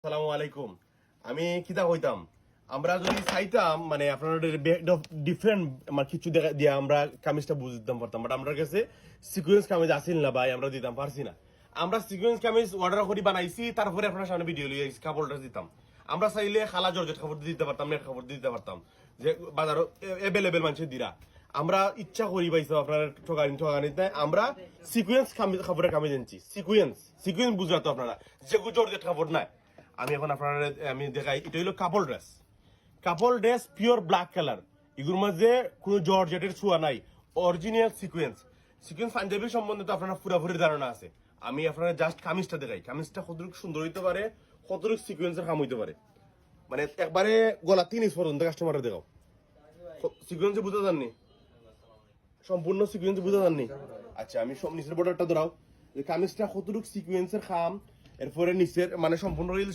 আসসালামু আলাইকুম। আমি কিতা কইতাম, আমরা যদি চাইতাম মানে আপনার ডিফারেন্ট কিছু দেখা দিয়ে আমরা কামিজটা বুঝতাম পারতাম, বাট আমার কাছে সিকুয়েন্স কামিজ আসিল না ভাই, আমরা দিতাম পারছি না। আমরা সিকুয়েন্স কামিজ অর্ডার করে বানাইছি, তারপরে আপনার সামনে ভিডিও লিয়ে কাপড়টা দিতাম। আমরা চাইলে খালা জর্জেট কাপড় দিতে পারতাম, নেট কাপড় দিতে পারতাম, যে বাজারও এভেলেবেল মানুষের দিরা। আমরা ইচ্ছা করি পাইছো আপনার ঠগানিতে আমরা সিকুয়েন্স কাপড়ের কামিজ এনেছি। সিকুয়েন্স সিকুয়েন্স বুঝরা তো আপনারা, যে জর্জেট কাপড় নাই। আমি এখন আপনার আমি দেখাই, এটা হলো couple dress. Couple dress pure black colour, এগুলোর মধ্যে কোনো জর্জেটের ছোঁয়া নাই, অরিজিনাল সিকুয়েন্স। সিকুয়েন্স পাঞ্জাবির সম্বন্ধে তো আপনার পুরাপুরি ধারণা আছে। আমি আপনার জাস্ট কামিজটা দেখাই, কামিজটা কতটুকু সুন্দর হইতে পারে, কতটুকু সিকুয়েন্সের কাম হইতে পারে, মানে একবারে গলা 3 ইঞ্চ পর্যন্ত কাস্টমারে দেখাও। সিকুয়েন্সে বুঝতে জাননি, সম্পূর্ণ সিকুয়েন্সে বুঝতে জাননি। আচ্ছা, আমি সব নিচের বর্ডারটা ধরাও, যে কামিজটা কতটুকু সিকুয়েন্সের খাম, এরপরে নিচের মানে সম্পূর্ণ রিল